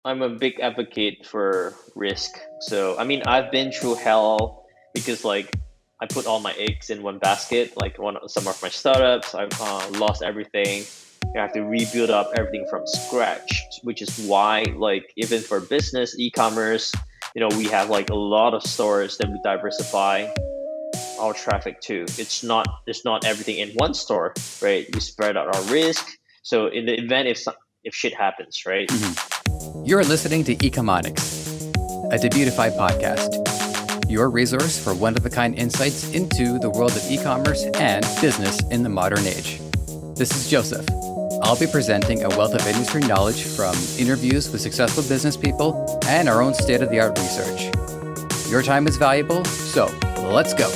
I'm a big advocate for risk. So I mean, I've been through hell because like I put all my eggs in one basket. Like some of my startups, I've lost everything. You have to rebuild up everything from scratch, which is why like even for business e-commerce, we have like a lot of stores that we diversify our traffic to. It's not everything in one store, right? We spread out our risk. So in the event if shit happens, right? You're listening to Ecommerce, a Debutify podcast, your resource for one-of-a-kind insights into the world of e-commerce and business in the modern age. This is Joseph. I'll be presenting a wealth of industry knowledge from interviews with successful business people and our own state-of-the-art research. Your time is valuable, so let's go.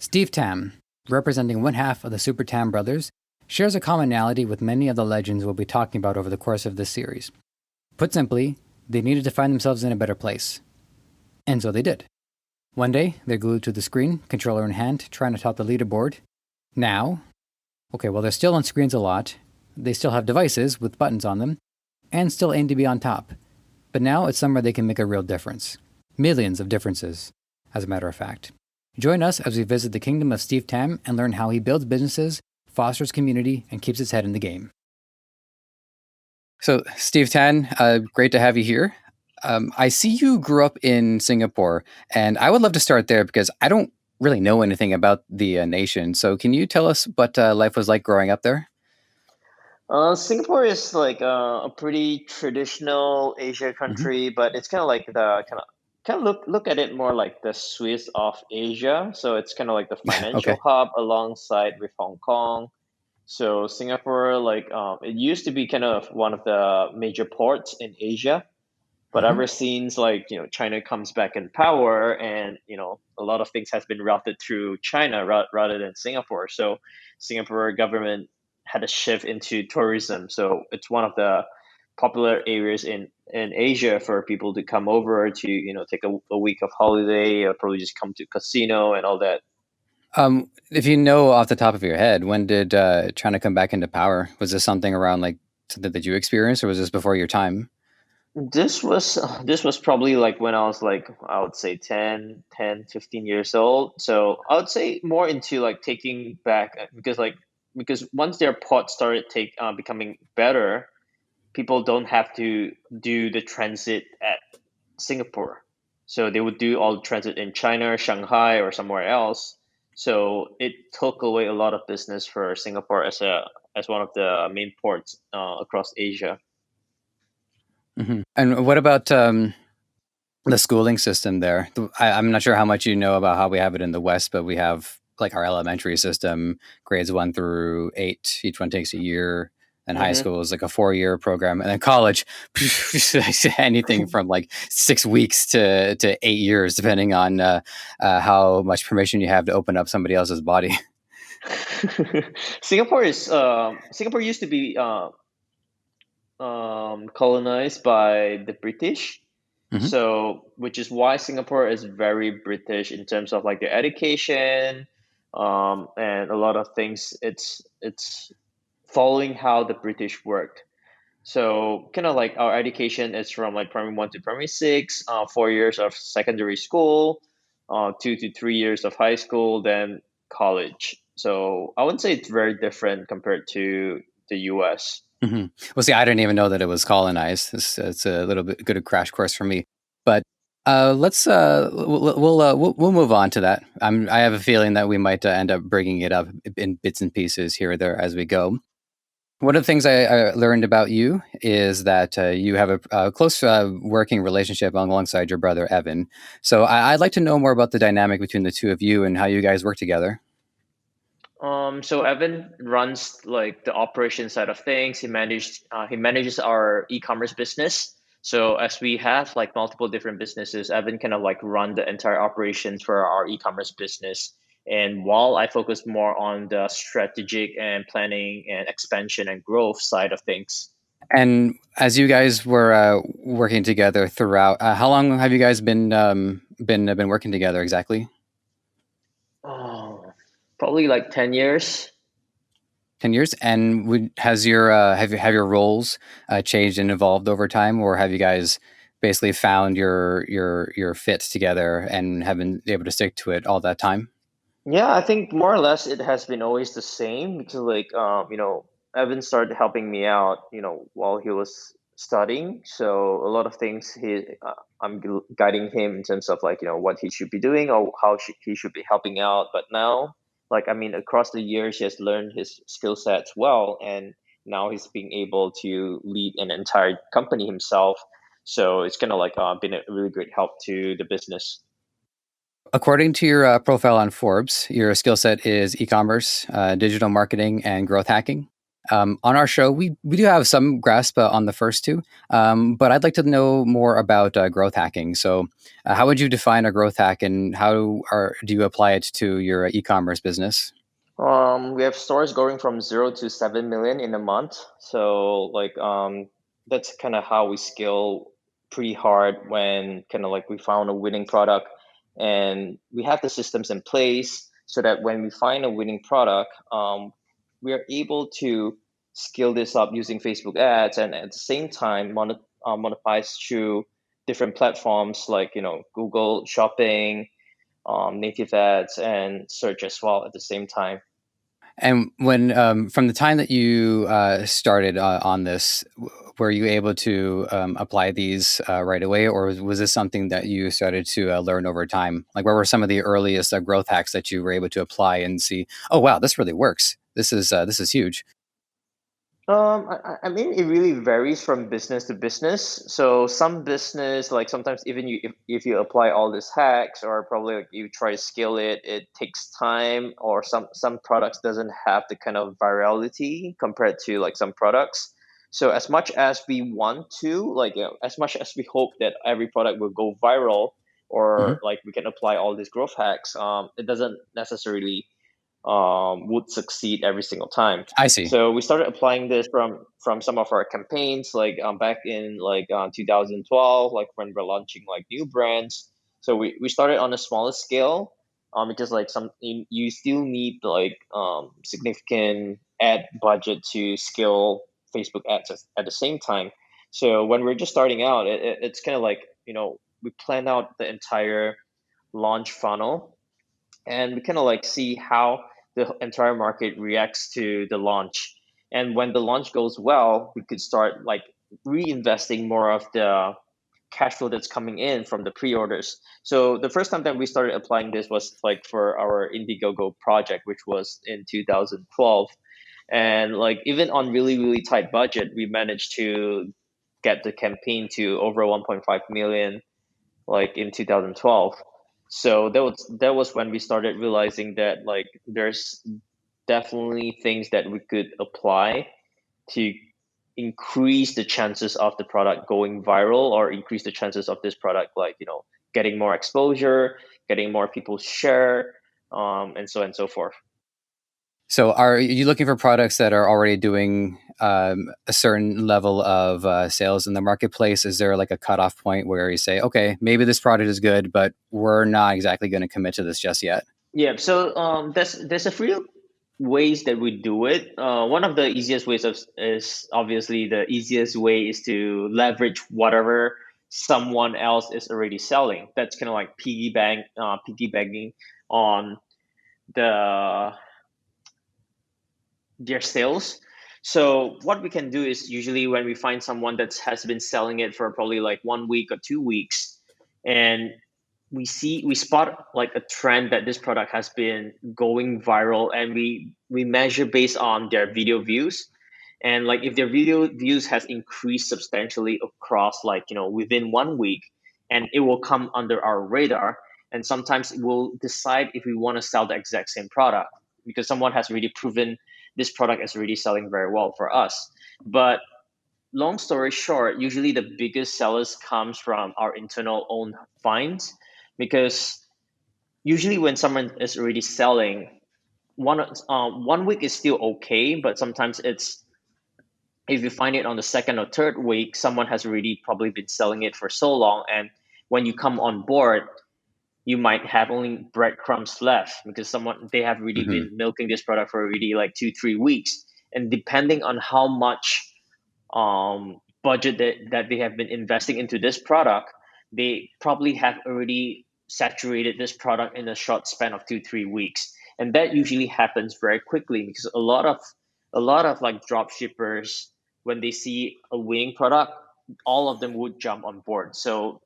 Steve Tam, representing one half of the Super Tam brothers, shares a commonality with many of the legends we'll be talking about over the course of this series. Put simply, they needed to find themselves in a better place. And so they did. One day, they're glued to the screen, controller in hand, trying to top the leaderboard. Now, they're still on screens a lot, they still have devices with buttons on them, and still aim to be on top. But now it's somewhere they can make a real difference. Millions of differences, as a matter of fact. Join us as we visit the kingdom of Steve Tam and learn how he builds businesses, fosters community, and keeps his head in the game. So, Steve Tam, great to have you here. I see you grew up in Singapore, and I would love to start there because I don't really know anything about the nation. So, can you tell us what life was like growing up there? Singapore is like a pretty traditional Asia Mm-hmm. country, but it's kind of like the kind of look at it more like the Swiss of Asia. So it's kind of like the financial Okay. hub alongside with Hong Kong. So Singapore, like it used to be kind of one of the major ports in Asia, but Mm-hmm. ever since like China comes back in power, and a lot of things has been routed through China rather than Singapore. So Singapore government had a shift into tourism. So it's one of the popular areas in Asia for people to come over to take a week of holiday, or probably just come to casino and all that. If you know off the top of your head, when did China come back into power? Was this something around like something that you experienced, or was this before your time? This was probably like when I was like, I would say 10, 15 years old. So I would say more into like taking back, because once their port started becoming better, people don't have to do the transit at Singapore. So they would do all the transit in China, Shanghai, or somewhere else. So it took away a lot of business for Singapore as one of the main ports across Asia. Mm-hmm. And what about the schooling system there? I'm not sure how much you know about how we have it in the West, but we have like our elementary system, grades 1 through 8. Each one takes a year. And high Mm-hmm. school is like a 4-year program. And then college, anything from like 6 weeks to 8 years, depending on how much permission you have to open up somebody else's body. Singapore used to be colonized by the British, Hmm. so which is why Singapore is very British in terms of like the education, and a lot of things. It's following how the British worked. So kind of like our education is from like primary one to primary six, 4 years of secondary school, 2 to 3 years of high school, then college. So I wouldn't say it's very different compared to the US. Hmm. Well, see, I didn't even know that it was colonized. It's a little bit good a crash course for me. But let's we'll move on to that. I have a feeling that we might end up bringing it up in bits and pieces here or there as we go. One of the things I learned about you is that you have a close working relationship alongside your brother Evan. So I'd like to know more about the dynamic between the two of you and how you guys work together. So Evan runs like the operation side of things. He manages our e-commerce business. So as we have like multiple different businesses, Evan kind of like run the entire operations for our e-commerce business. And while I focus more on the strategic and planning and expansion and growth side of things. And as you guys were working together throughout, how long have you guys been working together exactly? Oh, probably like 10 years. 10 years. And has your have your roles changed and evolved over time, or have you guys basically found your fit together and have been able to stick to it all that time? Yeah, I think more or less it has been always the same because Evan started helping me out, while he was studying. So a lot of things I'm guiding him in terms of like, what he should be doing or how he should be helping out. But now, like, I mean, across the years, he has learned his skill sets well, and now he's being able to lead an entire company himself. So it's kind of like been a really great help to the business. According to your profile on Forbes, your skill set is e-commerce, digital marketing, and growth hacking. On our show, we do have some grasp on the first two, but I'd like to know more about growth hacking. So, how would you define a growth hack, and do you apply it to your e-commerce business? We have stores going from 0 to 7 million in a month. So that's kind of how we scale pretty hard when kind of like we found a winning product, and we have the systems in place so that when we find a winning product, we are able to scale this up using Facebook ads and at the same time monetize through different platforms like Google Shopping, native ads, and search as well at the same time. And when from the time that you started on this, were you able to apply these right away, or was this something that you started to learn over time? Like, where were some of the earliest growth hacks that you were able to apply and see? Oh, wow, this really works. This is huge. I mean, it really varies from business to business. So some business, like sometimes even if you apply all these hacks or probably like you try to scale it, it takes time, or some products doesn't have the kind of virality compared to like some products. So as much as we want to, like as much as we hope that every product will go viral, or Hmm. like we can apply all these growth hacks, it doesn't necessarily would succeed every single time. I see. So we started applying this from some of our campaigns, like back in 2012, like when we're launching like new brands. So we started on a smaller scale, because like you still need like significant ad budget to scale Facebook ads at the same time. So when we're just starting out, it's kind of like we plan out the entire launch funnel, and we kind of like see how the entire market reacts to the launch. And when the launch goes well, we could start like reinvesting more of the cash flow that's coming in from the pre-orders. So the first time that we started applying this was like for our Indiegogo project, which was in 2012. And like even on really tight budget, we managed to get the campaign to over 1.5 million like in 2012. So that was when we started realizing that like there's definitely things that we could apply to increase the chances of the product going viral, or increase the chances of this product like getting more exposure, getting more people share, and so on and so forth. So, are you looking for products that are already doing a certain level of sales in the marketplace? Is there like a cutoff point where you say, okay, maybe this product is good, but we're not exactly going to commit to this just yet? Yeah, so there's a few ways that we do it. One of the easiest ways is obviously the easiest way is to leverage whatever someone else is already selling. That's kind of like piggybacking on the their sales. So what we can do is usually when we find someone that has been selling it for probably like 1 week or 2 weeks, and we spot like a trend that this product has been going viral, and we measure based on their video views, and like if their video views has increased substantially across like within 1 week, and it will come under our radar, and sometimes we'll decide if we want to sell the exact same product because someone has really proven this product is really selling very well for us. But long story short, usually the biggest sellers comes from our internal own finds, because usually when someone is already selling, 1 week is still okay, but sometimes it's if you find it on the second or third week, someone has already probably been selling it for so long, and when you come on board, you might have only breadcrumbs left because someone they have really Hmm. been milking this product for already like 2 3 weeks, and depending on how much budget that they have been investing into this product, they probably have already saturated this product in a short span of 2 3 weeks, and that usually happens very quickly because a lot of like drop shippers, when they see a winning product, all of them would jump on board. So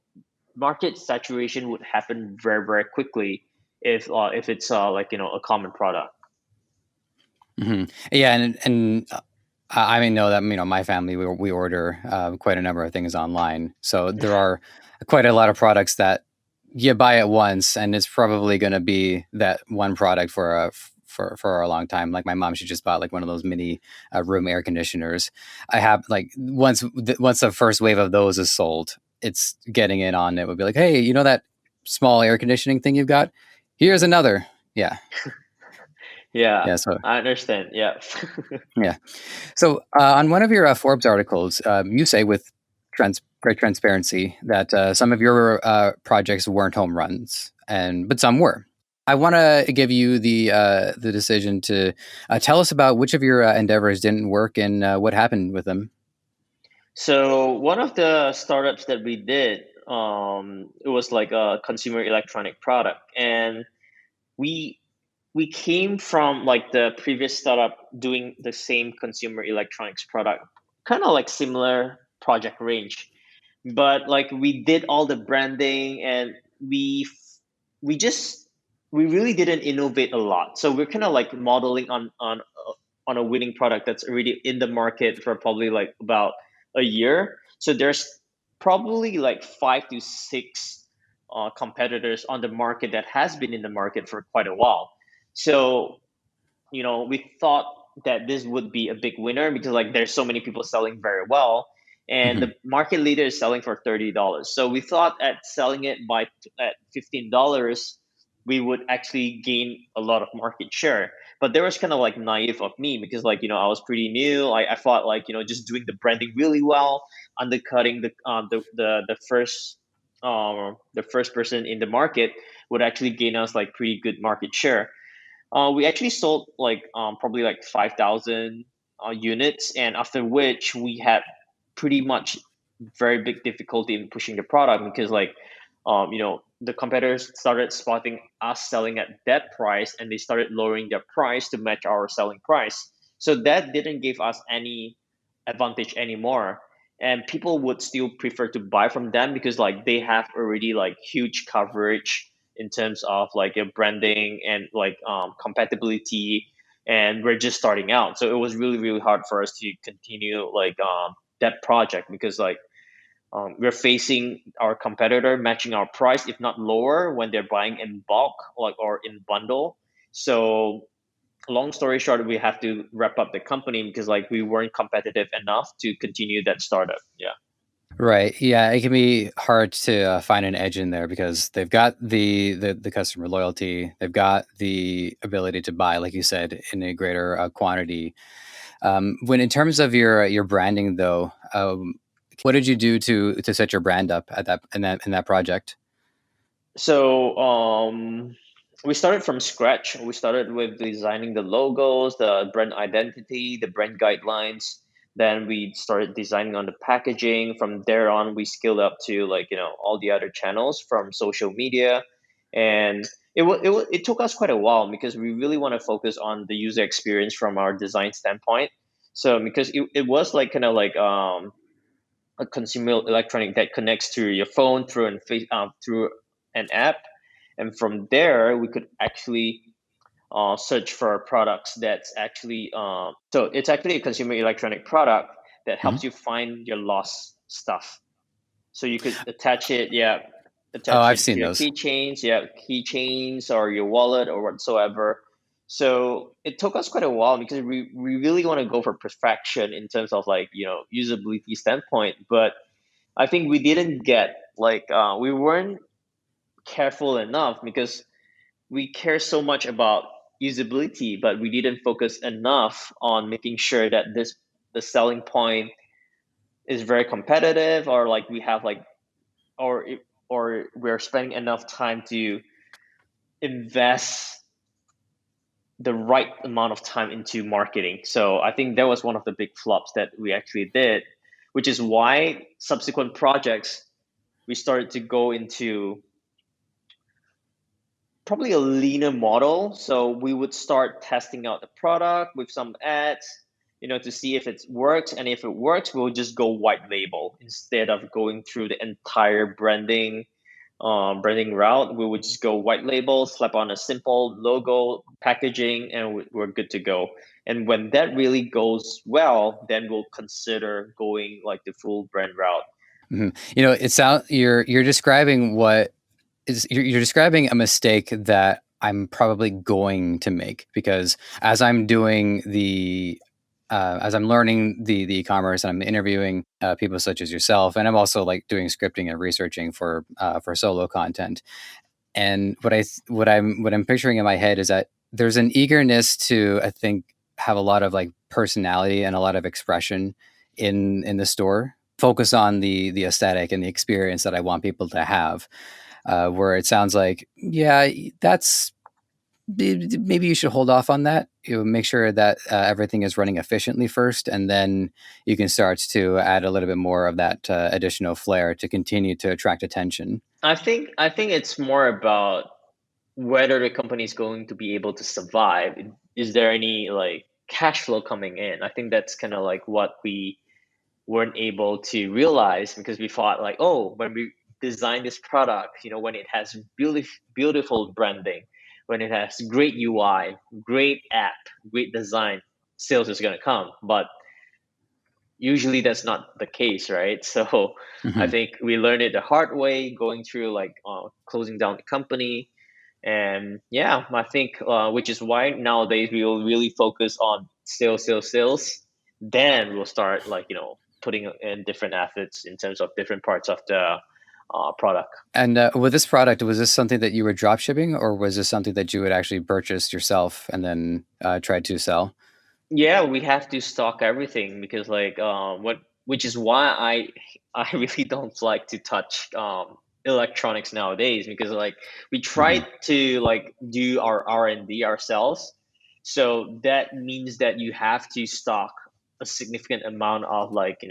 market saturation would happen very very quickly if it's like a common product. Hmm. Yeah, and I mean, know that my family we order quite a number of things online, so there are quite a lot of products that you buy it once, and it's probably going to be that one product for a long time. Like my mom, she just bought like one of those mini room air conditioners. I have like once the first wave of those is sold, it's getting in on it. Would be like, hey, you know that small air conditioning thing you've got? Here's another. Yeah, Yeah, yeah. So I understand. Yeah. yeah. So, on one of your Forbes articles, you say with great transparency that some of your projects weren't home runs, and but some were. I want to give you the decision to tell us about which of your endeavors didn't work and what happened with them. So one of the startups that we did, it was like a consumer electronic product, and we we came from like the previous startup doing the same consumer electronics product, kind of like similar project range, but like we did all the branding, and we just we really didn't innovate a lot. So we're kind of like modeling on a winning product that's already in the market for probably like about a year. So there's probably like 5 to 6 competitors on the market that has been in the market for quite a while. So we thought that this would be a big winner because like there's so many people selling very well, and Hmm. the market leader is selling for $30. So we thought at selling it at $15, we would actually gain a lot of market share. But there was kind of like naive of me because like I was pretty new. I thought like just doing the branding really well, undercutting the first person in the market would actually gain us like pretty good market share. We actually sold like probably like 5,000 units, and after which we had pretty much very big difficulty in pushing the product because like the competitors started spotting us selling at that price, and they started lowering their price to match our selling price. So that didn't give us any advantage anymore, and people would still prefer to buy from them because like they have already like huge coverage in terms of like your branding and like compatibility, and we're just starting out. So it was really really hard for us to continue like that project because like we're facing our competitor matching our price if not lower when they're buying in bulk like or in bundle. So long story short, we have to wrap up the company because like we weren't competitive enough to continue that startup. Yeah. Right. Yeah, it can be hard to find an edge in there because they've got the customer loyalty, they've got the ability to buy, like you said, in a greater quantity. When in terms of your branding, though, what did you do to set your brand up at that project? So we started from scratch. We started with designing the logos, the brand identity, the brand guidelines. Then we started designing on the packaging. From there on, we scaled up to like all the other channels from social media, and it took us quite a while because we really want to focus on the user experience from our design standpoint. So because it was like kind of like a consumer electronic that connects to your phone through through an app, and from there we could actually search for products that's actually so it's actually a consumer electronic product that Mhm. helps you find your lost stuff. So you could attach it, yeah, Oh, attach I've it to seen your those. keychains, yeah, keychains or your wallet or whatsoever. So it took us quite a while because we really want to go for perfection in terms of like usability standpoint, but I think we didn't get like we weren't careful enough because we care so much about usability, but we didn't focus enough on making sure that this the selling point is very competitive, or like we have like or we're spending enough time to invest the right amount of time into marketing. So I think that was one of the big flops that we actually did, which is why subsequent projects we started to go into probably a leaner model. So we would start testing out the product with some ads, to see if it works. And if it works, we'll just go white label instead of going through the entire branding route. We would just go white label, slap on a simple logo, packaging, and we're good to go. And when that really goes well, then we'll consider going like the full brand route. It sounds you're describing you're describing a mistake that I'm probably going to make, because as I'm doing as I'm learning the e-commerce, and I'm interviewing people such as yourself, and I'm also like doing scripting and researching for solo content. And what I'm picturing in my head is that there's an eagerness to, I think, have a lot of like personality and a lot of expression in the store. Focus on the aesthetic and the experience that I want people to have. Where it sounds like, yeah, that's maybe you should hold off on that. Make sure that everything is running efficiently first, and then you can start to add a little bit more of that additional flair to continue to attract attention. I think it's more about whether the company is going to be able to survive. Is there any like cash flow coming in? I think that's kind of like what we weren't able to realize, because we thought like, oh, when we design this product, when it has beautiful branding, when it has great UI, great app, great design, sales is going to come. But usually that's not the case, right? So I Mhm. think we learned it the hard way, going through like closing down the company. And yeah, I think which is why nowadays we will really focus on sales. Then we'll start like putting in different efforts in terms of different parts of the product. And with this product, was this something that you were drop shipping, or was this something that you would actually purchase yourself and then try to sell? Yeah, we have to stock everything, because like which is why I really don't like to touch electronics nowadays, because like we try Hmm. to like do our R&D ourselves. So that means that you have to stock a significant amount of like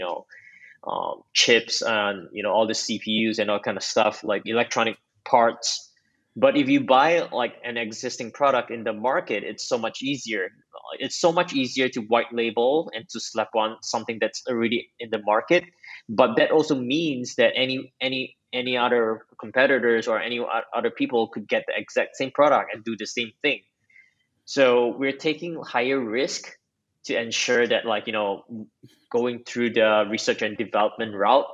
chips and all the CPUs and all kind of stuff, like electronic parts. But if you buy like an existing product in the market, it's so much easier. It's so much easier to white label and to slap on something that's already in the market. But that also means that any other competitors or any other people could get the exact same product and do the same thing. So we're taking higher risk to ensure that like going through the research and development route.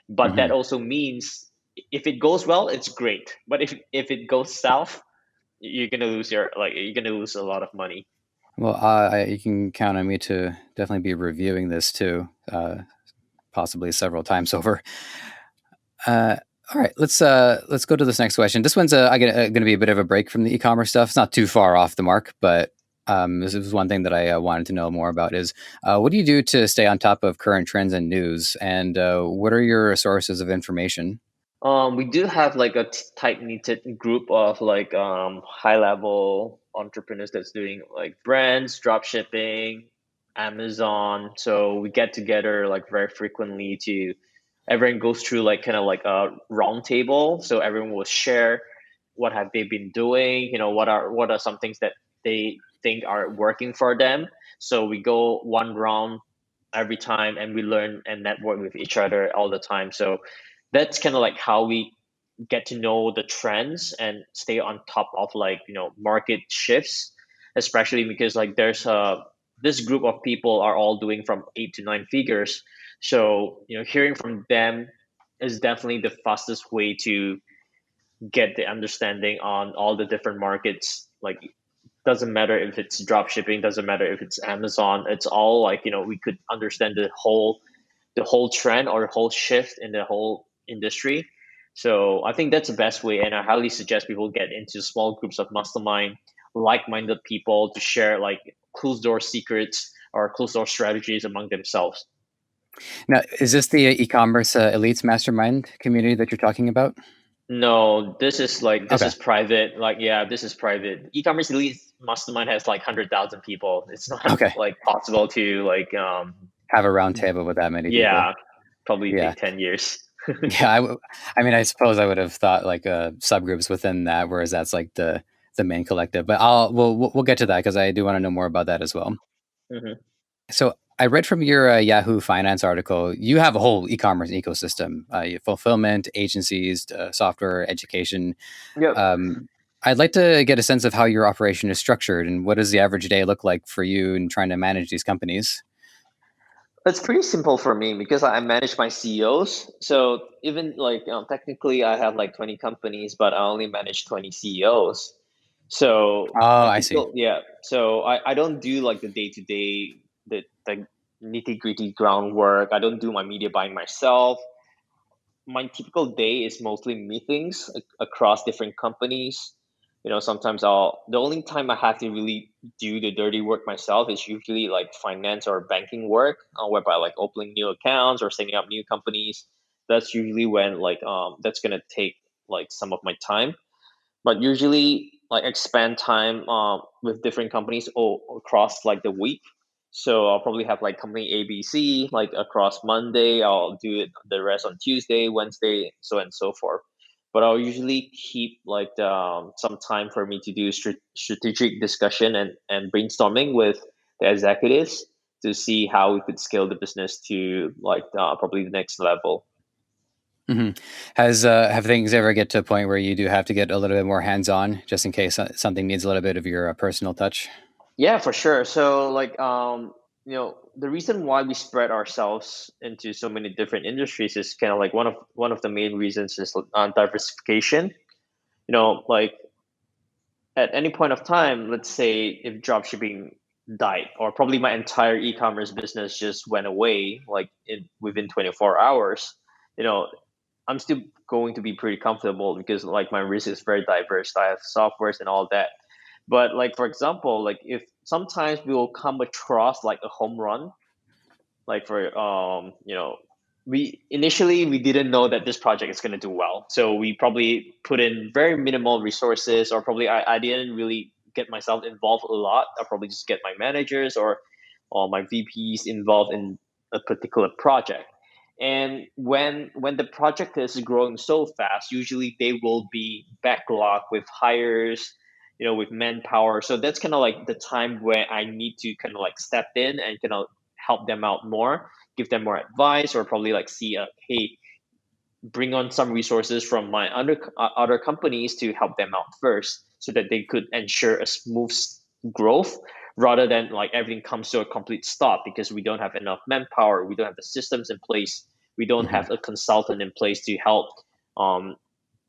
But that Hmm. also means if it goes well, it's great. But if it goes south, you're gonna lose a lot of money. Well, you can count on me to definitely be reviewing this too, possibly several times over. Uh, all right, let's go to this next question. This one's going to be a bit of a break from the e-commerce stuff. It's not too far off the mark, but this is one thing that I wanted to know more about. Is what do you do to stay on top of current trends and news, and what are your sources of information? We do have like a tight knitted group of like high level entrepreneurs that's doing like brands, drop shipping, Amazon. So we get together like very frequently to everyone goes through like kind of like a round table. So everyone will share what have they been doing, what are some things that they think are working for them. So we go one round every time and we learn and network with each other all the time. So that's kind of like how we get to know the trends and stay on top of like market shifts, especially because like there's this group of people are all doing from 8 to 9 figures. So hearing from them is definitely the fastest way to get the understanding on all the different markets. Like doesn't matter if it's drop shipping, doesn't matter if it's Amazon, it's all like we could understand the whole trend or the whole shift in the whole industry. So I think that's the best way, and I highly suggest people get into small groups of mastermind, like-minded people to share like closed door secrets or closed door strategies among themselves. Now, is this the e-commerce elites mastermind community that you're talking about? No, this Okay. is private. Like, yeah, this is private. E-commerce elite mastermind has like 100,000 people. It's not Okay. like possible to Have a round table with that many people. yeah, probably Yeah. take 10 years. Yeah. I mean, I suppose I would have thought like subgroups within that, whereas that's like the main collective. But we'll get to that because I do want to know more about that as well. Hmm. So I read from your Yahoo Finance article, you have a whole e-commerce ecosystem, fulfillment, agencies, software, education. Yep. Um, I'd like to get a sense of how your operation is structured and what does the average day look like for you in trying to manage these companies? It's pretty simple for me because I manage my CEOs. So even technically I have like 20 companies, but I only manage 20 CEOs. So Oh, my I see. typical, yeah. So I don't do like the day to day, the nitty gritty groundwork. I don't do my media buying myself. My typical day is mostly meetings across different companies. Sometimes the only time I have to really do the dirty work myself is usually like finance or banking work, whereby like opening new accounts or setting up new companies. That's usually when that's gonna take like some of my time, but usually like expand time with different companies across like the week. So I'll probably have like company ABC like across Monday. I'll do it the rest on Tuesday, Wednesday, so and so forth. But I'll usually keep some time for me to do strategic discussion and brainstorming with the executives to see how we could scale the business to probably the next level. hmm Has have things ever get to a point where you do have to get a little bit more hands on, just in case something needs a little bit of your personal touch? Yeah, for sure. So the reason why we spread ourselves into so many different industries is kind of like one of the main reasons is diversification. Like at any point of time, let's say if dropshipping died, or probably my entire e-commerce business just went away, like within 24 hours, you know, I'm still going to be pretty comfortable because like my risk is very diverse. I have softwares and all that. But like for example, like if sometimes we will come across like a home run, like for we didn't know that this project is going to do well, so we probably put in very minimal resources, or probably I didn't really get myself involved a lot. I probably just get my managers or my VPs involved in a particular project. And when the project is growing so fast, usually they will be backlogged with hires, with manpower. So that's kind of like the time where I need to kind of like step in and kind of help them out more, give them more advice, or probably like see, hey, bring on some resources from my other companies to help them out first, so that they could ensure a smooth growth, rather than like everything comes to a complete stop because we don't have enough manpower, we don't have the systems in place, we don't hmm have a consultant in place to help um,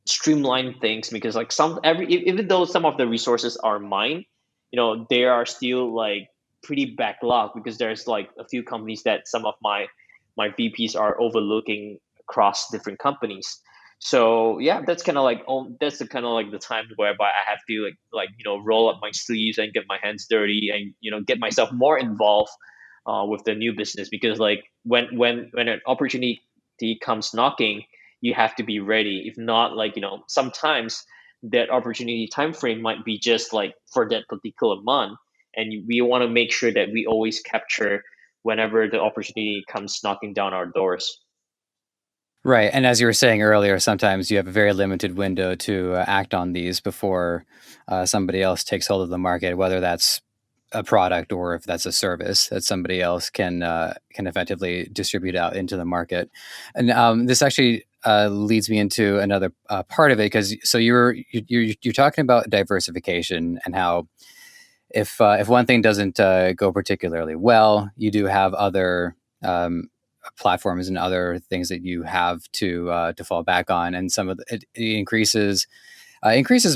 streamline things. Because like even though some of the resources are mine, they are still like pretty backlogged because there's like a few companies that some of my VPs are overlooking across different companies. So yeah, that's the kind of like the time whereby I have to roll up my sleeves and get my hands dirty and get myself more involved with the new business. Because like when an opportunity comes knocking, you have to be ready. If not, sometimes that opportunity time frame might be just like for that particular month, and we want to make sure that we always capture whenever the opportunity comes knocking down our doors. Right, and as you were saying earlier, sometimes you have a very limited window to act on these before somebody else takes hold of the market, whether that's a product or if that's a service that somebody else can effectively distribute out into the market. And this actually leads me into another part of it, because so you're talking about diversification and how if one thing doesn't go particularly well, you do have other platforms and other things that you have to fall back on, and some of it increases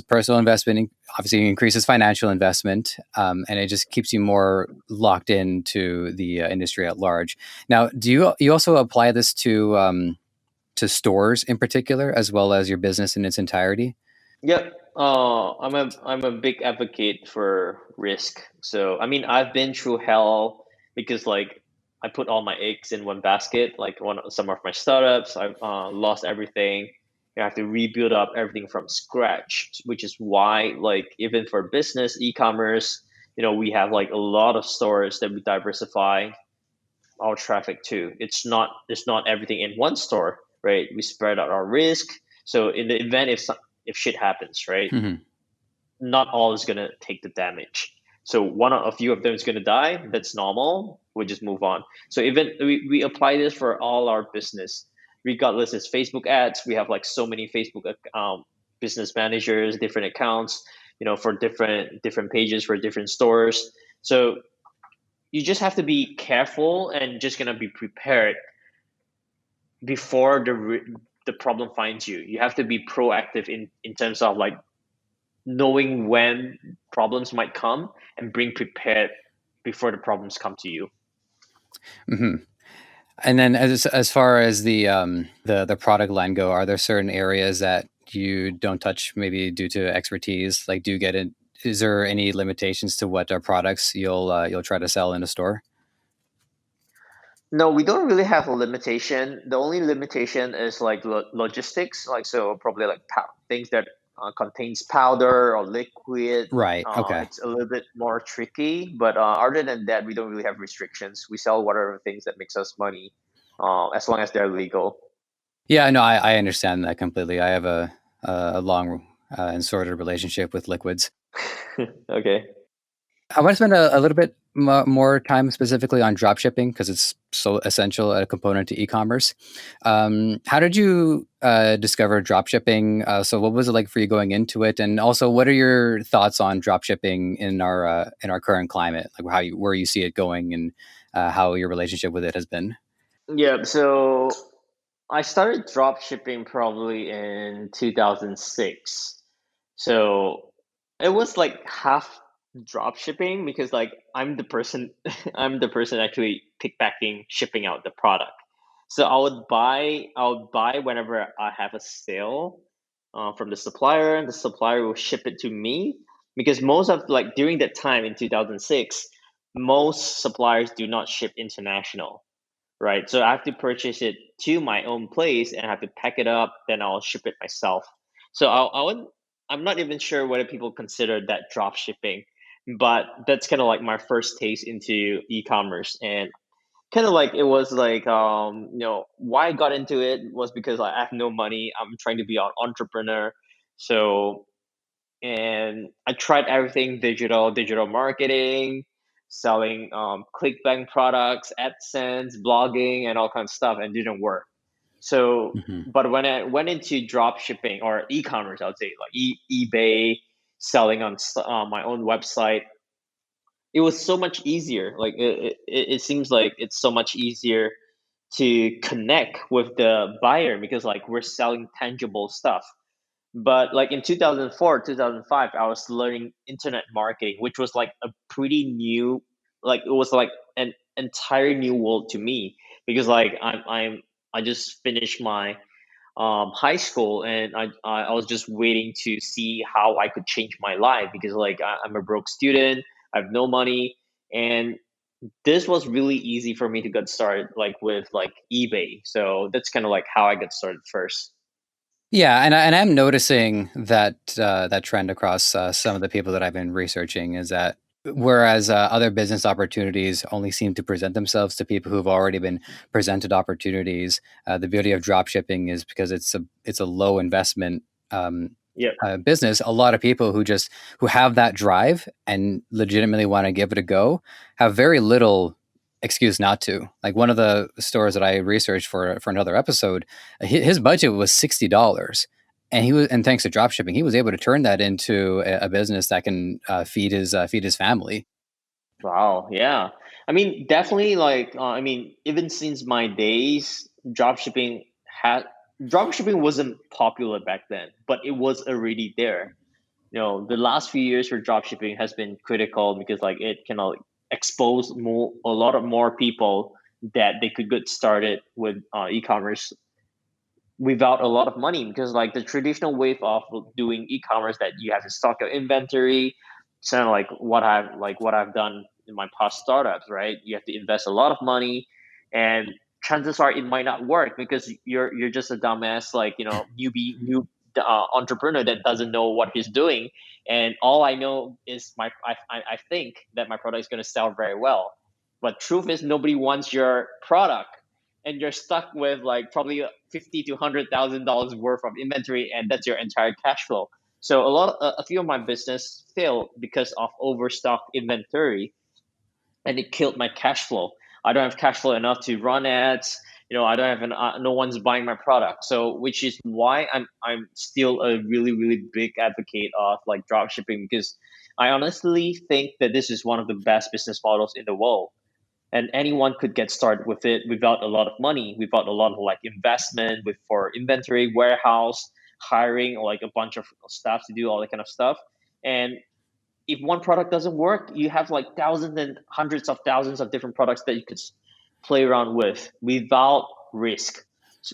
personal investment, obviously increases financial investment, and it just keeps you more locked into the industry at large. Now, do you also apply this to stores in particular, as well as your business in its entirety? Yep. I'm a big advocate for risk. So I mean, I've been through hell because like I put all my eggs in one basket. Like some of my startups, I've lost everything, You have to rebuild up everything from scratch, which is why like even for business e-commerce, we have like a lot of stores that we diversify our traffic to. It's not everything in one store, right? We spread out our risk. So in the event if shit happens, right? Mhm. Not all is gonna take the damage. So a few of them is gonna die. That's normal. We just move on. So even we apply this for all our business, regardless it's Facebook ads. We have like so many Facebook business managers, different accounts, for different pages for different stores. So you just have to be careful and just gonna be prepared before the problem finds you. You have to be proactive in terms of like knowing when problems might come and being prepared before the problems come to you. Hmm. And then as far as the product line go, are there certain areas that you don't touch, maybe due to expertise? Like, do you get it? Is there any limitations to what products you'll try to sell in a store? No, we don't really have a limitation. The only limitation is like logistics, like so probably like things that contains powder or liquid. Right. Okay. It's a little bit more tricky, but other than that, we don't really have restrictions. We sell whatever things that makes us money, as long as they're legal. Yeah. No, I understand that completely. I have a long and sordid relationship with liquids. Okay. I want to spend a little bit more time specifically on drop shipping because it's so essential a component to e-commerce. How did you discover drop shipping? So, what was it like for you going into it, and also, what are your thoughts on drop shipping in our current climate? Like where you see it going, and how your relationship with it has been. Yeah. So I started drop shipping probably in 2006. So it was like half drop shipping because like I'm the person I'm the person actually pickpacking shipping out the product. So I would buy whenever I have a sale from the supplier, and the supplier will ship it to me because most of like during that time in 2006, most suppliers do not ship international, right? So I have to purchase it to my own place and I have to pack it up, then I'll ship it myself. So I'm not even sure whether people consider that drop shipping, but that's kind of like my first taste into e-commerce. And kind of like it was like why I got into it was because I have no money. I'm trying to be an entrepreneur. So and I tried everything digital marketing, selling ClickBank products, AdSense, blogging, and all kinds of stuff, and didn't work. So, Hmm. but when I went into drop shipping or e-commerce, I would say like eBay, selling on my own website, it was so much easier. Like it seems like it's so much easier to connect with the buyer because like we're selling tangible stuff. But like in 2004, 2005, I was learning internet marketing, which was like a pretty new, like it was like an entire new world to me because like I just finished my high school, and I was just waiting to see how I could change my life because like I'm a broke student, I have no money, and this was really easy for me to get started like with like eBay. So that's kind of like how I got started first. Yeah, and I'm noticing that that trend across some of the people that I've been researching is that whereas other business opportunities only seem to present themselves to people who've already been presented opportunities, the beauty of drop shipping is because it's a low investment um, Yep. business. A lot of people who have that drive and legitimately want to give it a go have very little excuse not to. Like one of the stores that I researched for another episode, his budget was $60, and thanks to drop shipping, he was able to turn that into a business that can feed his family. Wow, yeah. I mean, definitely like I mean, even since my days, had dropshipping wasn't popular back then, but it was already there. The last few years for dropshipping has been critical because like it can expose a lot of more people that they could get started with e-commerce without a lot of money because like the traditional way of doing e-commerce that you have to stock your inventory, it's kind of like what I've done in my past startups, right? You have to invest a lot of money and chances are it might not work because you're just a dumbass, like, new entrepreneur that doesn't know what he's doing, and all I know is I think that my product is going to sell very well, but truth is nobody wants your product, and you're stuck with like probably 50 to $100,000 worth of inventory, and that's your entire cash flow. So a few of my business failed because of overstock inventory, and it killed my cash flow. I don't have cash flow enough to run ads. I don't have no one's buying my product. So, which is why I'm still a really really big advocate of like drop shipping, because I honestly think that this is one of the best business models in the world, and anyone could get started with it without a lot of money, without a lot of like investment, with for inventory, warehouse, hiring, or like a bunch of staff to do all that kind of stuff. And if one product doesn't work, you have like thousands and hundreds of thousands of different products that you could play around with without risk,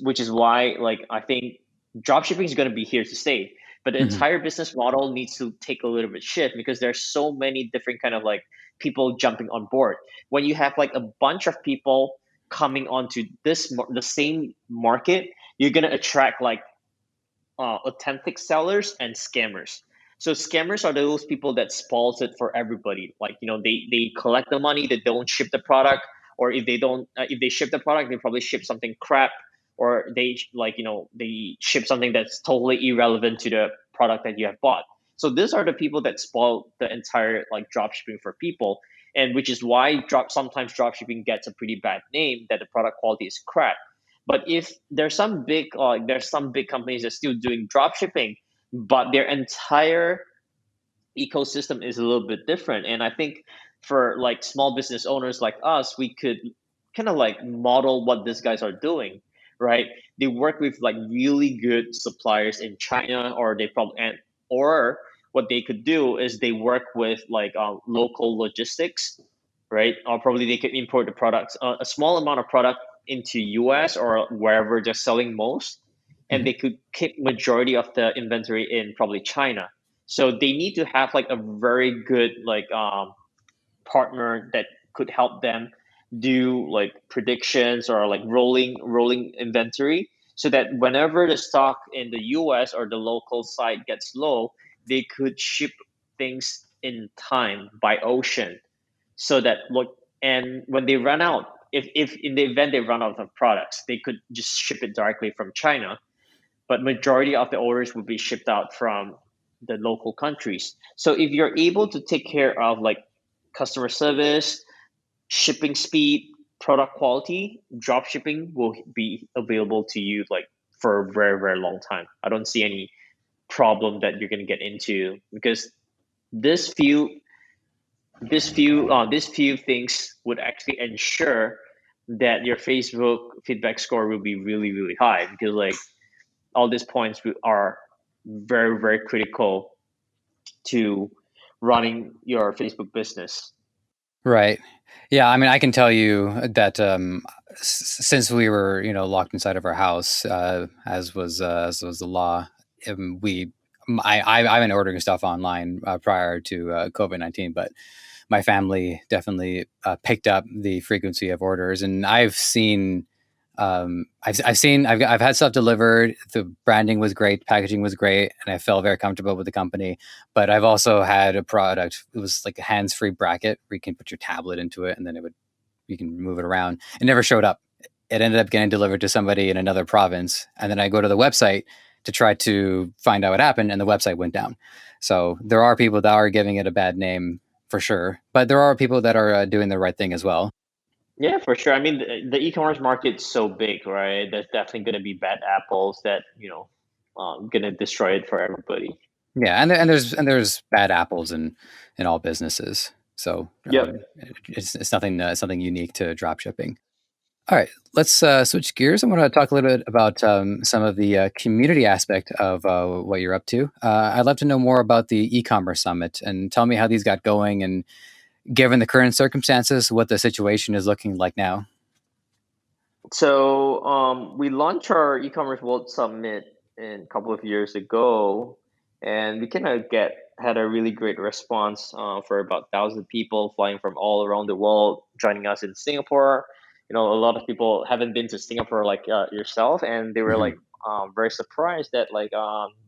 which is why like I think dropshipping is going to be here to stay. But the Mhm. entire business model needs to take a little bit shift, because there's so many different kind of like people jumping on board. When you have like a bunch of people coming onto the same market, you're going to attract like authentic sellers and scammers. So scammers are those people that spoils it for everybody. Like, they collect the money, they don't ship the product, or if they don't, if they ship the product, they probably ship something crap, or they like, they ship something that's totally irrelevant to the product that you have bought. So these are the people that spoil the entire like drop shipping for people, and which is why sometimes drop shipping gets a pretty bad name, that the product quality is crap. But if there's some big companies that are still doing drop shipping, but their entire ecosystem is a little bit different. And I think for like small business owners like us, we could kind of like model what these guys are doing, right? They work with like really good suppliers in China, or they probably or what they could do is they work with like local logistics, right? Or probably they could import the products, a small amount of product into US or wherever they're selling most, and Mhm. they could keep majority of the inventory in probably China. So they need to have like a very good like partner that could help them do like predictions or like rolling inventory, so that whenever the stock in the US or the local site gets low, they could ship things in time by ocean, so that look, and when they run out, if in the event they run out of products, they could just ship it directly from China, but majority of the orders will be shipped out from the local countries. So if you're able to take care of like customer service, shipping speed, product quality, drop shipping will be available to you like for a very very long time. I don't see any problem that you're going to get into, because this few these few things would actually ensure that your Facebook feedback score will be really really high, because like all these points are very very critical to running your Facebook business. Right. Yeah, I mean, I can tell you that since we were, locked inside of our house, as was the law, we, I've been ordering stuff online prior to COVID-19, but my family definitely picked up the frequency of orders, and I've seen I've had stuff delivered. The branding was great, packaging was great, and I felt very comfortable with the company. But I've also had a product. It was like a hands-free bracket where you can put your tablet into it, and then you can move it around. It never showed up. It ended up getting delivered to somebody in another province, and then I go to the website to try to find out what happened, and the website went down. So there are people that are giving it a bad name for sure, but there are people that are doing the right thing as well. Yeah, for sure. I mean, the e-commerce market's so big, right? There's definitely going to be bad apples that going to destroy it for everybody. Yeah, and there's bad apples in all businesses. So Yep. it's nothing unique to drop shipping. All right, let's switch gears. I want to talk a little bit about some of the community aspect of what you're up to. I'd love to know more about the e-commerce summit and tell me how these got going, and given the current circumstances, what the situation is looking like now. So we launched our e-commerce world summit a couple of years ago, and we kind of get had a really great response for about 1,000 people flying from all around the world, joining us in Singapore. a lot of people haven't been to Singapore like yourself, and they were Hmm. like very surprised that like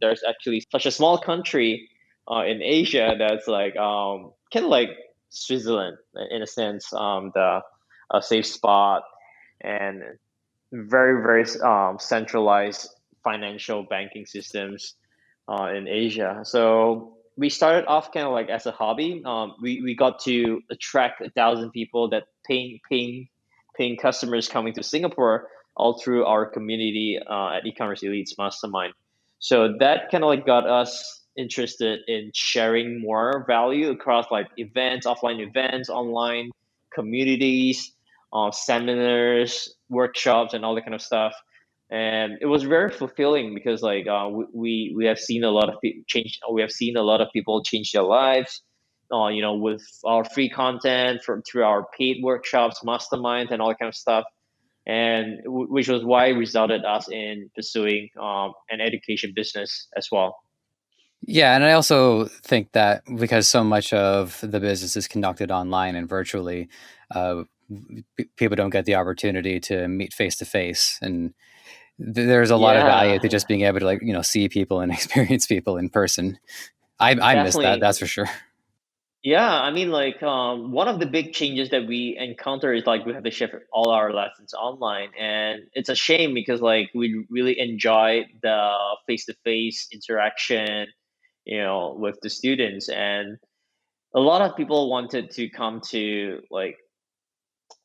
there's actually such a small country in Asia that's like kind of like Switzerland in a sense, the a safe spot and very very centralized financial banking systems in Asia. So we started off kind of like as a hobby. We got to attract 1,000 people that paying customers coming to Singapore all through our community at e-commerce elites mastermind. So that kind of like got us interested in sharing more value across like events, offline events, online communities, seminars, workshops, and all that kind of stuff. And it was very fulfilling because like we have seen a lot of people change. We have seen a lot of people change their lives. With our free content from through our paid workshops, masterminds, and all that kind of stuff, and which was why resulted us in pursuing an education business as well. Yeah, and I also think that because so much of the business is conducted online and virtually, uh, people don't get the opportunity to meet face to face, and there's a lot of value to Yeah, just being able to see people and experience people in person. I miss that, definitely. that's for sure. Yeah, I mean, like, one of the big changes that we encounter is like we have to shift all our lessons online, and it's a shame because like we really enjoy the face-to-face interaction, with the students, and a lot of people wanted to come to like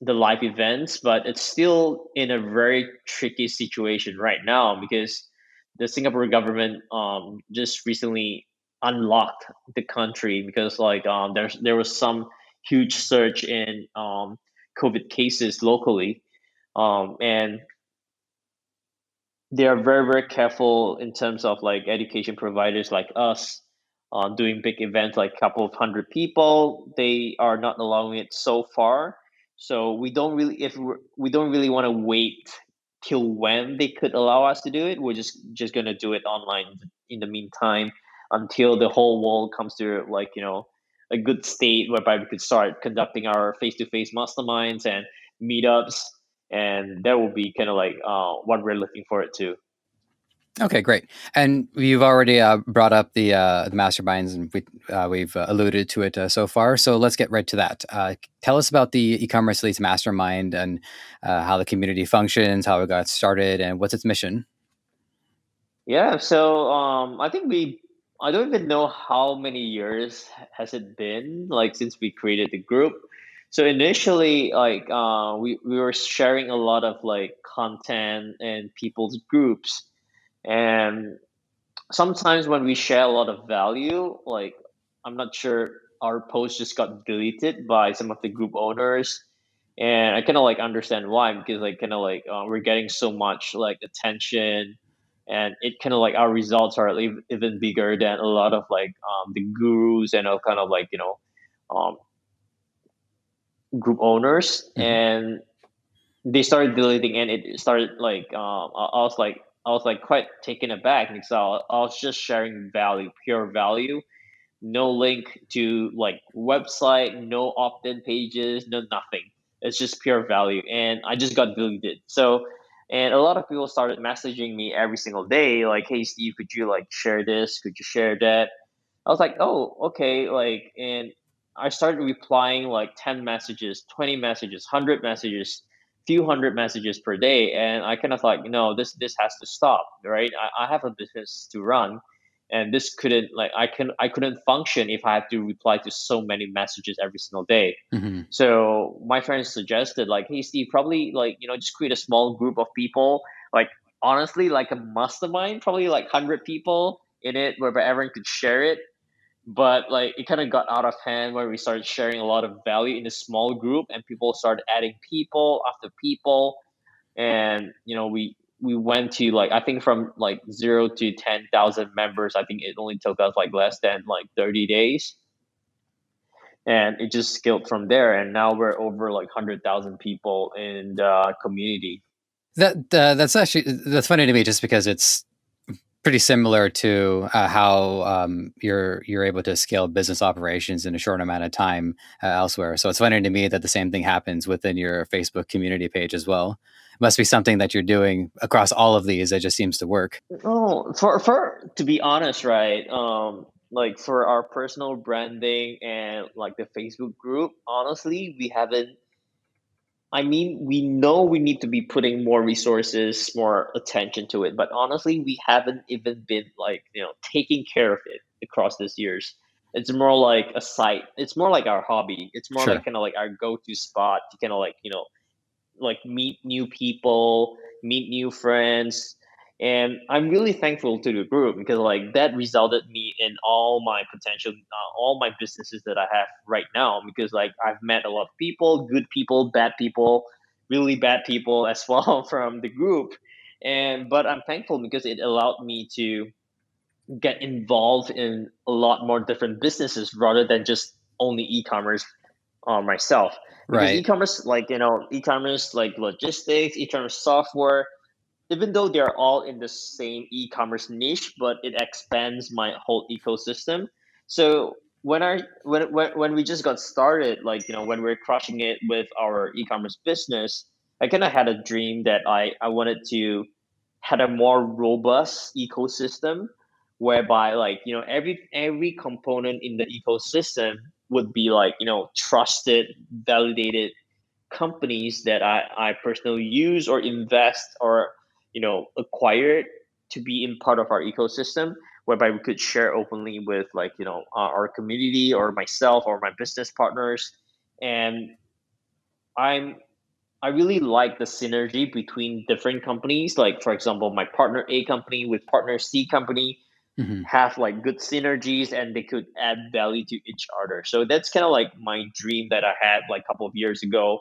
the live events, but it's still in a very tricky situation right now because the Singapore government just recently unlocked the country because like there was some huge surge in COVID cases locally, and they are very very careful in terms of like education providers like us doing big events like a couple of hundred people. They are not allowing it so far, so we don't really want to wait till when they could allow us to do it. We're just gonna do it online in the meantime until the whole world comes to like a good state whereby we could start conducting our face-to-face masterminds and meetups, and that will be kind of like what we're looking forward to. Okay, great. And you've already brought up the masterminds, and we've alluded to it so far. So let's get right to that. Tell us about the e-commerce leads mastermind and how the community functions, how it got started, and what's its mission. Yeah, so I don't even know how many years has it been like since we created the group. So initially, like we were sharing a lot of like content in people's groups, and sometimes when we share a lot of value, like I'm not sure our post just got deleted by some of the group owners, and I kind of like understand why because like kind of like we're getting so much like attention, and it kind of like our results are even bigger than a lot of like the gurus and all kind of like um, group owners, Mhm. and they started deleting, and it started like I was like quite taken aback because I was just sharing value, pure value, no link to like website, no opt-in pages, no nothing. It's just pure value, and I just got deleted. So, and a lot of people started messaging me every single day, like, "Hey, Steve, could you like share this? Could you share that?" I was like, "Oh, okay." Like, and I started replying like 10 messages, 20 messages, 100 messages, few hundred messages per day, and I kind of thought, this has to stop, right? I have a business to run, and this couldn't like I couldn't function if I had to reply to so many messages every single day. Mhm. So my friends suggested like, hey Steve, probably like just create a small group of people, like honestly like a mastermind, probably like 100 people in it where everyone could share it. But like it kind of got out of hand where we started sharing a lot of value in a small group, and people started adding people after people, and we went to like I think from like 0 to 10,000 members. I think it only took us like less than like 30 days, and it just scaled from there. And now we're over like 100,000 people in the community. That's actually that's funny to me, just because it's pretty similar to how you're able to scale business operations in a short amount of time elsewhere. So it's funny to me that the same thing happens within your Facebook community page as well. It must be something that you're doing across all of these that just seems to work. Oh, for to be honest, right? Like for our personal branding and like the Facebook group, honestly, we haven't. I mean, we know we need to be putting more resources, more attention to it, but honestly, we haven't even been like, taking care of it across these years. It's more like a site. It's more like our hobby. It's more like Sure. kind of like our go-to spot to kind of like, like meet new people, meet new friends. And I'm really thankful to the group because like that resulted me in all my potential, all my businesses that I have right now. Because like I've met a lot of people, good people, bad people, really bad people as well from the group. And but I'm thankful because it allowed me to get involved in a lot more different businesses rather than just only e-commerce myself, because Right. e-commerce like logistics, e-commerce software, even though they're all in the same e-commerce niche, but it expands my whole ecosystem. So when we just got started, like when we're crushing it with our e-commerce business, I kind of had a dream that I wanted to had a more robust ecosystem, whereby like every component in the ecosystem would be like trusted, validated companies that I personally use or invest or acquire to be in part of our ecosystem, whereby we could share openly with like our community or myself or my business partners. And I'm I really like the synergy between different companies. Like for example, my partner A company with partner C company Hmm. have like good synergies and they could add value to each other. So that's kind of like my dream that I had like a couple of years ago.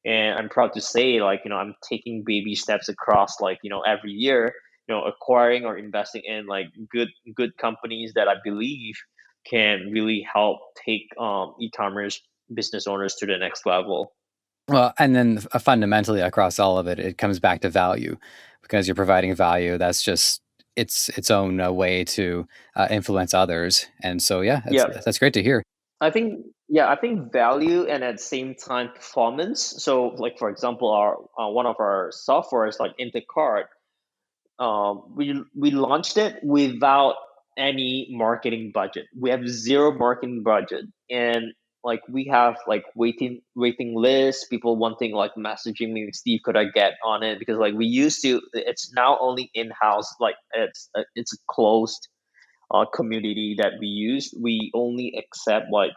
And I'm proud to say like, I'm taking baby steps across like, every year, acquiring or investing in like good companies that I believe can really help take e-commerce business owners to the next level. Well, and then fundamentally across all of it, it comes back to value because you're providing value. That's just its own way to influence others. And so, yeah, Yeah. that's great to hear. I think value and at the same time performance. So, like for example, our one of our softwares like Intercart, we launched it without any marketing budget. We have zero marketing budget, and like we have like waiting lists, people wanting like messaging me, Steve, could I get on it? Because like we used to, it's now only in house, like it's a closed community that we use. We only accept like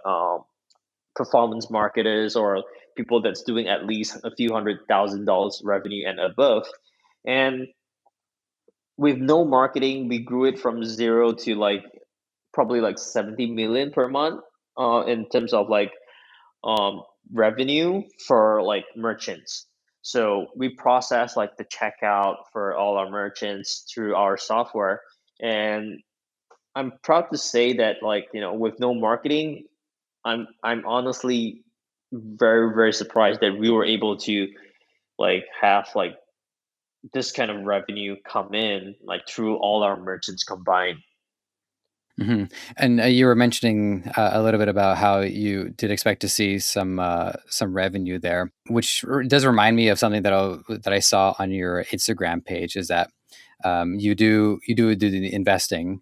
performance marketers or people that's doing at least a few $100,000 revenue and above. And with no marketing, we grew it from zero to like probably like 70 million per month in terms of like um, revenue for like merchants. So we process like the checkout for all our merchants through our software. And I'm proud to say that like, with no marketing, I'm honestly very surprised that we were able to like have like this kind of revenue come in like through all our merchants combined. Hmm. And you were mentioning a little bit about how you did expect to see some revenue there, which does remind me of something that I saw on your Instagram page. Is that you do the investing.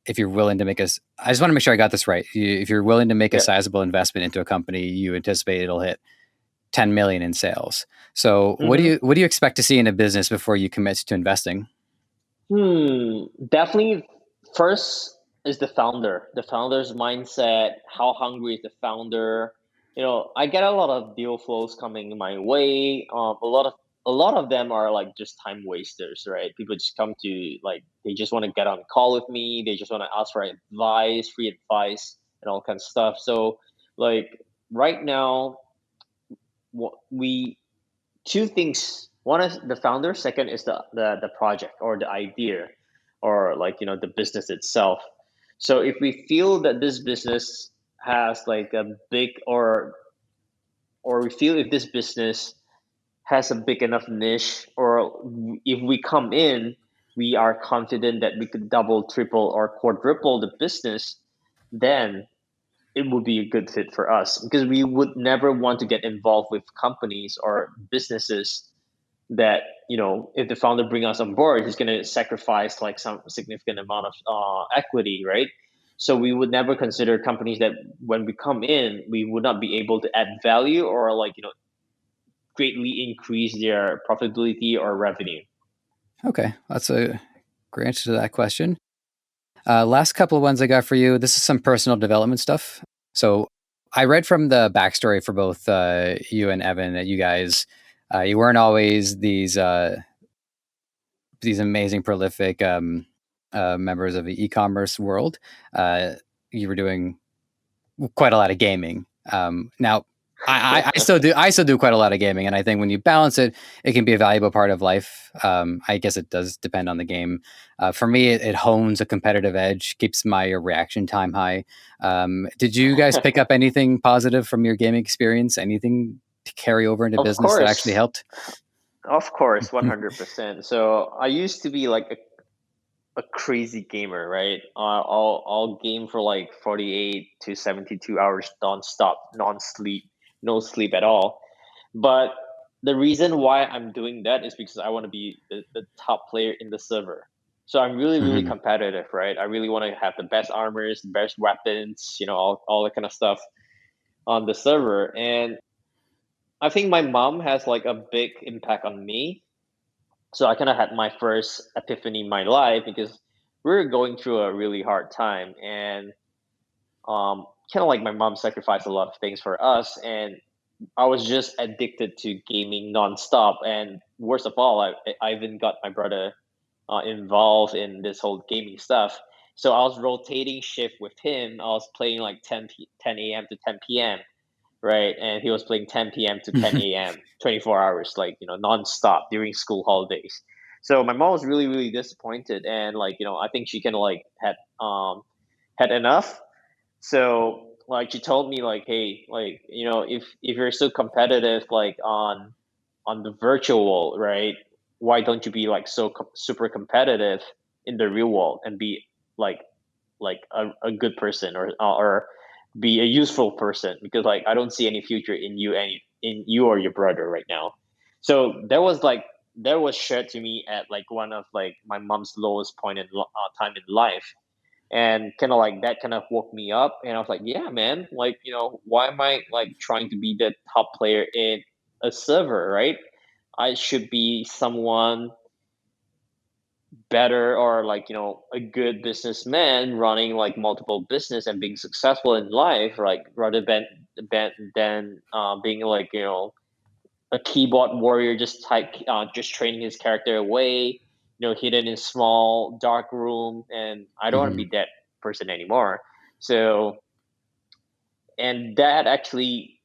If you're willing to make I just want to make sure I got this right. If you're willing to make a Yeah. sizable investment into a company, you anticipate it'll hit 10 million in sales. So Mm-hmm. what do you expect to see in a business before you commit to investing? Definitely. First is the founder. The founder's mindset. How hungry is the founder? I get a lot of deal flows coming my way. A lot of them are like just time wasters, right? People just come to like they just want to get on a call with me. They just want to ask for advice, free advice, and all kinds of stuff. So like right now, what we two things. One is the founder. Second is the project or the idea, or like the business itself. So if we feel that this business has like a big or we feel if this business has a big enough niche, or if we come in we are confident that we could double, triple, or quadruple the business, then it would be a good fit for us, because we would never want to get involved with companies or businesses that, if the founder bring us on board, he's going to sacrifice like some significant amount of equity, right? So we would never consider companies that when we come in, we would not be able to add value or like, greatly increase their profitability or revenue. Okay, that's a great answer to that question. Last couple of ones I got for you. This is some personal development stuff. So I read from the backstory for both you and Evan that you guys, you weren't always these amazing, prolific members of the e-commerce world. You were doing quite a lot of gaming. Now, I still do. I still do quite a lot of gaming, and I think when you balance it, it can be a valuable part of life. I guess it does depend on the game. For me, it hones a competitive edge, keeps my reaction time high. Did you guys pick up anything positive from your gaming experience? Anything to carry over into Of business that actually course. helped? Of course, 100%. So I used to be like a crazy gamer, right? I'll game for like 48 to 72 hours non-stop, non-sleep, no sleep at all. But the reason why I'm doing that is because I want to be the top player in the server. So I'm really, really Mhm. competitive, right? I really want to have the best armors, the best weapons, all that kind of stuff on the server. And I think my mom has like a big impact on me. So I kind of had my first epiphany in my life, because we were going through a really hard time, and kind of like my mom sacrificed a lot of things for us, and I was just addicted to gaming nonstop. And worst of all, I even got my brother involved in this whole gaming stuff. So I was rotating shift with him. I was playing like 10 a.m. to 10 p.m., right? And he was playing 10 p.m. to 10 a.m., 24 hours, like, nonstop during school holidays. So my mom was really, really disappointed. And like, I think she kind of like had enough. So like she told me like, hey, like, if you're so competitive, like on the virtual, right? Why don't you be like so super competitive in the real world and be like a good person, or be a useful person, because like I don't see any future in you or your brother right now. So that was shared to me at like one of like my mom's lowest point in time in life, and kind of like that kind of woke me up, and I was like, yeah, man, like, why am I like trying to be the top player in a server, right? I should be someone better, or like, a good businessman running like multiple business and being successful in life, like rather than being like, a keyboard warrior, just training his character away, hidden in small dark room. And I don't want to Mhm. be that person anymore. So, and that actually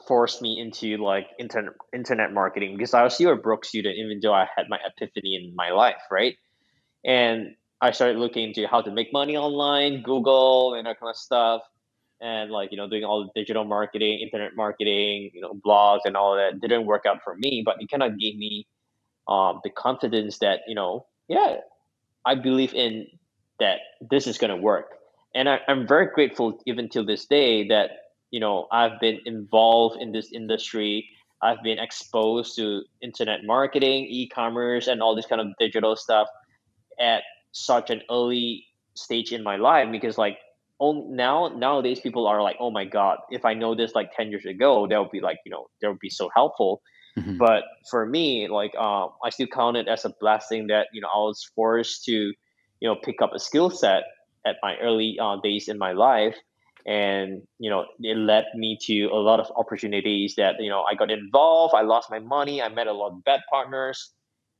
forced me into like internet marketing, because I was still a broke student even though I had my epiphany in my life, right? And I started looking into how to make money online, Google, and that kind of stuff, and like, doing all the digital marketing, internet marketing, blogs and all that. Didn't work out for me, but it kind of gave me the confidence that, yeah, I believe in that this is going to work. And I'm very grateful even till this day that, I've been involved in this industry. I've been exposed to internet marketing, e-commerce, and all this kind of digital stuff at such an early stage in my life, because like, nowadays people are like, oh my god, if I know this like 10 years ago, that would be like, that would be so helpful. Mhm. But for me, like, I still count it as a blessing that, I was forced to, pick up a skill set at my early days in my life. And it led me to a lot of opportunities that, I got involved, I lost my money, I met a lot of bad partners,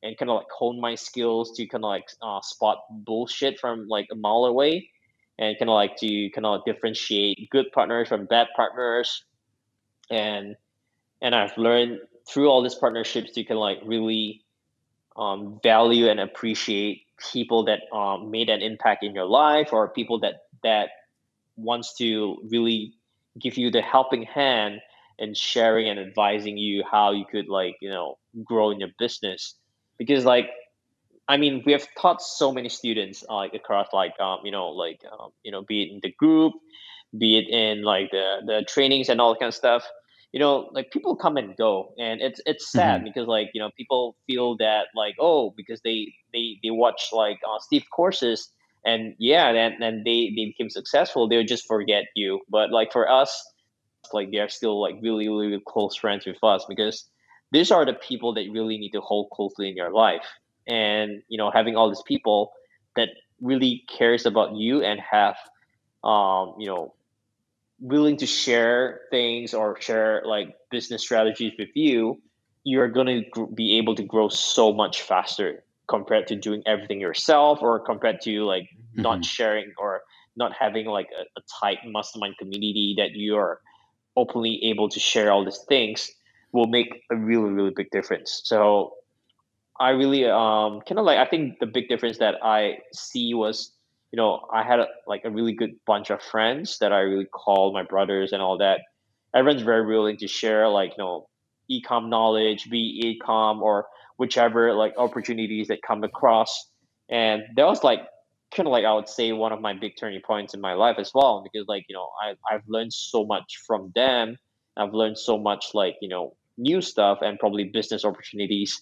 and kind of like hone my skills to kind of like spot bullshit from like a mile away, and kind of like to kind of differentiate good partners from bad partners. and and I've learned through all these partnerships to kind of like really value and appreciate people that made an impact in your life, or people that wants to really give you the helping hand and sharing and advising you how you could like, grow in your business. Because like, I mean, we have taught so many students like across like be it in the group, be it in like the trainings and all that kind of stuff. Like people come and go, and it's sad Hmm. because like people feel that like, oh, because they watch like Steve courses, and yeah, then they became successful, they'll just forget you. But like for us, like they're still like really really close friends with us, because these are the people that you really need to hold closely in your life. And having all these people that really cares about you and have um you know willing to share things or share like business strategies with you, you're going to be able to grow so much faster compared to doing everything yourself, or compared to like not Hmm. sharing or not having like a tight mastermind community that you're openly able to share all these things. Will make a really really big difference. So I really kind of like, I think the big difference that I see was, I had like a really good bunch of friends that I really call my brothers and all that. Everyone's very willing to share like ecom knowledge, be ecom or whichever like opportunities that come across. And that was like kind of like, I would say, one of my big turning points in my life as well, because like I've learned so much from them. I've learned so much like new stuff and probably business opportunities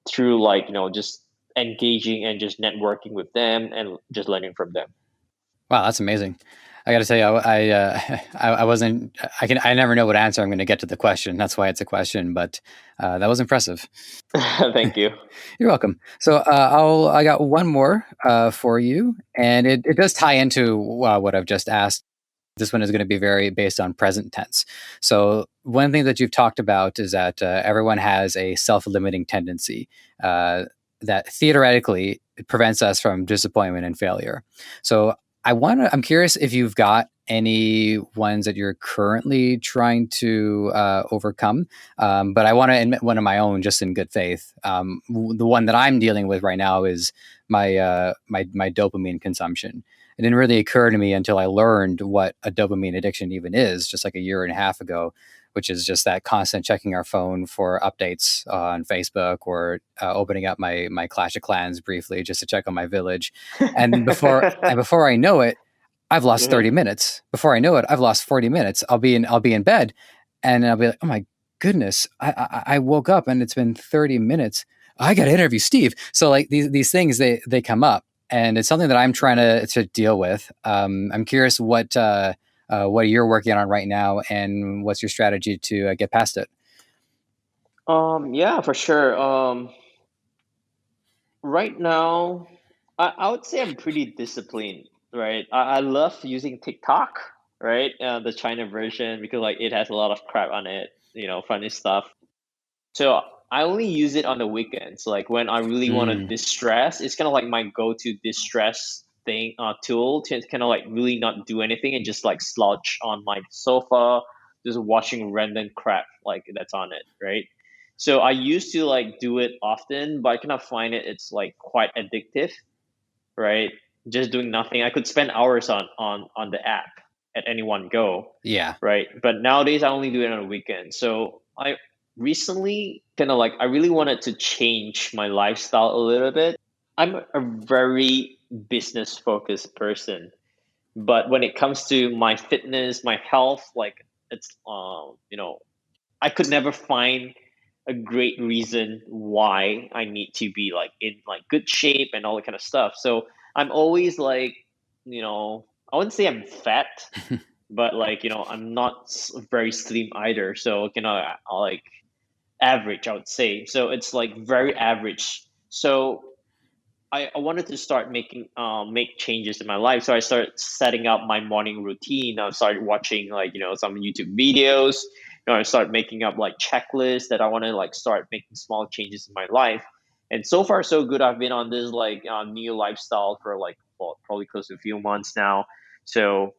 through like just engaging and just networking with them and just learning from them. Wow, that's amazing. I got to tell you, I wasn't. I never know what answer I'm going to get to the question. That's why it's a question. But that was impressive. Thank you. You're welcome. So I got one more for you, and it does tie into what I've just asked. This one is going to be very based on present tense. So one thing that you've talked about is that everyone has a self-limiting tendency uh, that theoretically prevents us from disappointment and failure. So I'm curious if you've got any ones that you're currently trying to overcome. But I want to admit one of my own, just in good faith. The one that I'm dealing with right now is my dopamine consumption. It didn't really occur to me until I learned what a dopamine addiction even is, just like a year and a half ago, which is just that constant checking our phone for updates on Facebook, or opening up my Clash of Clans briefly just to check on my village. And before I know it, I've lost Mhm. 30 minutes. Before I know it, I've lost 40 minutes. I'll be in bed, and I'll be like, oh my goodness, I woke up and it's been 30 minutes. I got to interview Steve. So like these things, they come up, and it's something that I'm trying to deal with. I'm curious what you're working on right now, and what's your strategy to get past it. Yeah, for sure. Right now, I would say I'm pretty disciplined, right? I love using TikTok, right? The China version, because like it has a lot of crap on it, funny stuff. So I only use it on the weekends. Like when I really want to Mm, distress, it's kind of like my go-to distress thing tool to kind of like really not do anything and just like slouch on my sofa, just watching random crap like that's on it, right? So I used to like do it often, but I kind of find it's like quite addictive, right? Just doing nothing. I could spend hours on the app at any one go, yeah. right? But nowadays I only do it on a weekend. So I recently kind of like, I really wanted to change my lifestyle a little bit. I'm a very business focused person, but when it comes to my fitness, my health, like it's I could never find a great reason why I need to be like in like good shape and all that kind of stuff. So I'm always like, I wouldn't say I'm fat, but like, I'm not very slim either. So, like average, I would say. So it's like very average. So I wanted to start making make changes in my life. So I started setting up my morning routine. I started watching like some YouTube videos. I started making up like checklists that I want to like start making small changes in my life. And so far so good. I've been on this like new lifestyle for like, well, probably close to a few months now. So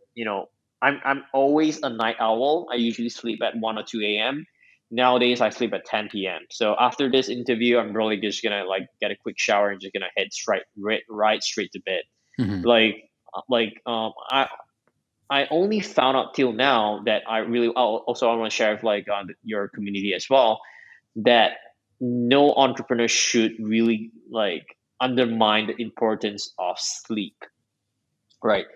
I'm always a night owl. I usually sleep at 1 or 2 a.m. Nowadays, I sleep at 10 p.m. So after this interview, I'm really just gonna like get a quick shower and just gonna head right straight to bed. Hmm. Like I only found out till now that I really, also I want to share with like your community as well, that no entrepreneur should really like undermine the importance of sleep, right?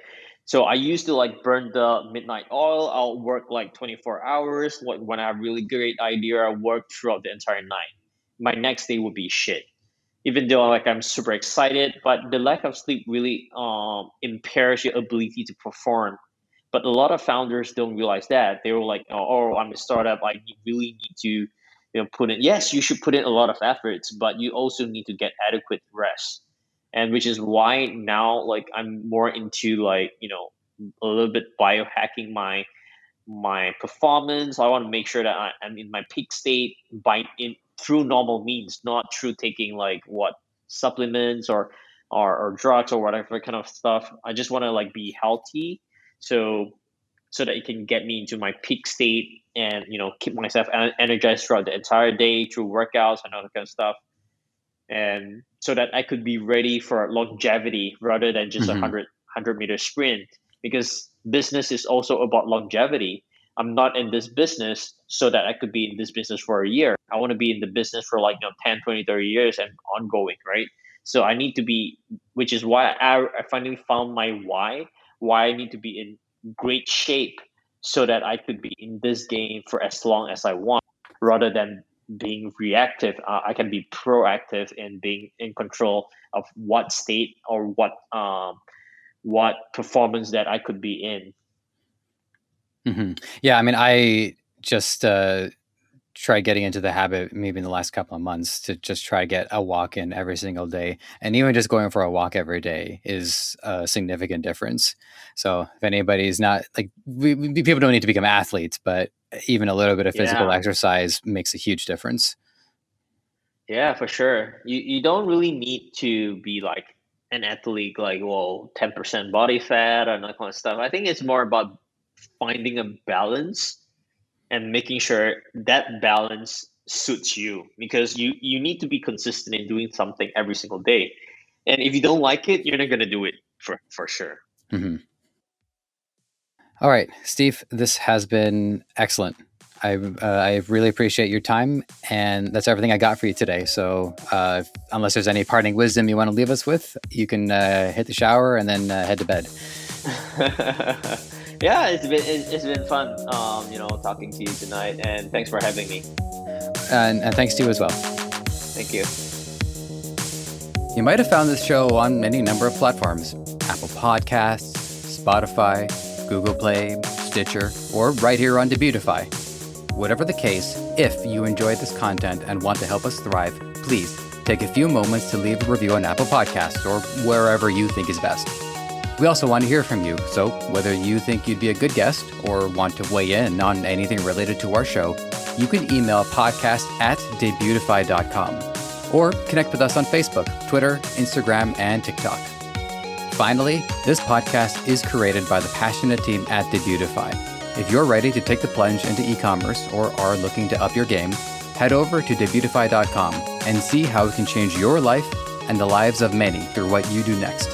So I used to like burn the midnight oil. I'll work like 24 hours. When I have really great idea, I work throughout the entire night. My next day would be shit. Even though like I'm super excited, but the lack of sleep really impairs your ability to perform. But a lot of founders don't realize that. They were like, oh, I'm a startup. I really need to, put in. Yes, you should put in a lot of efforts, but you also need to get adequate rest. And which is why now, like, I'm more into like, a little bit biohacking my performance. I want to make sure that I'm in my peak state by in through normal means, not through taking like what supplements or drugs or whatever kind of stuff. I just want to like be healthy, so that it can get me into my peak state and keep myself energized throughout the entire day through workouts and all that kind of stuff, and so that I could be ready for longevity rather than just a Mm-hmm. 100 meter sprint, because business is also about longevity. I'm not in this business so that I could be in this business for a year. I want to be in the business for like 10, 20, 30 years and ongoing, right? So I need to be, which is why I finally found my why I need to be in great shape so that I could be in this game for as long as I want, rather than being reactive. I can be proactive in being in control of what state or what performance that I could be in. Mm-hmm. Yeah, I mean, I just try getting into the habit maybe in the last couple of months to just try to get a walk in every single day. And even just going for a walk every day is a significant difference. So if anybody's not like, people don't need to become athletes, but even a little bit of physical Yeah. exercise makes a huge difference. Yeah, for sure. You don't really need to be like an athlete, like, well, 10% body fat and that kind of stuff. I think it's more about finding a balance and making sure that balance suits you, because you need to be consistent in doing something every single day. And if you don't like it, you're not gonna do it for sure. Mm-hmm. All right, Steve, this has been excellent. I really appreciate your time, and that's everything I got for you today. So, unless there's any parting wisdom you want to leave us with, you can hit the shower and then head to bed. Yeah, it's been fun, talking to you tonight, and thanks for having me. And thanks to you as well. Thank you. You might have found this show on any number of platforms: Apple Podcasts, Spotify, Google Play, Stitcher, or right here on Debutify. Whatever the case, if you enjoyed this content and want to help us thrive, please take a few moments to leave a review on Apple Podcasts or wherever you think is best. We also want to hear from you, so whether you think you'd be a good guest or want to weigh in on anything related to our show, you can email podcast@debutify.com or connect with us on Facebook, Twitter, Instagram, and TikTok. Finally, this podcast is created by the passionate team at Debutify. If you're ready to take the plunge into e-commerce or are looking to up your game, head over to Debutify.com and see how it can change your life and the lives of many through what you do next.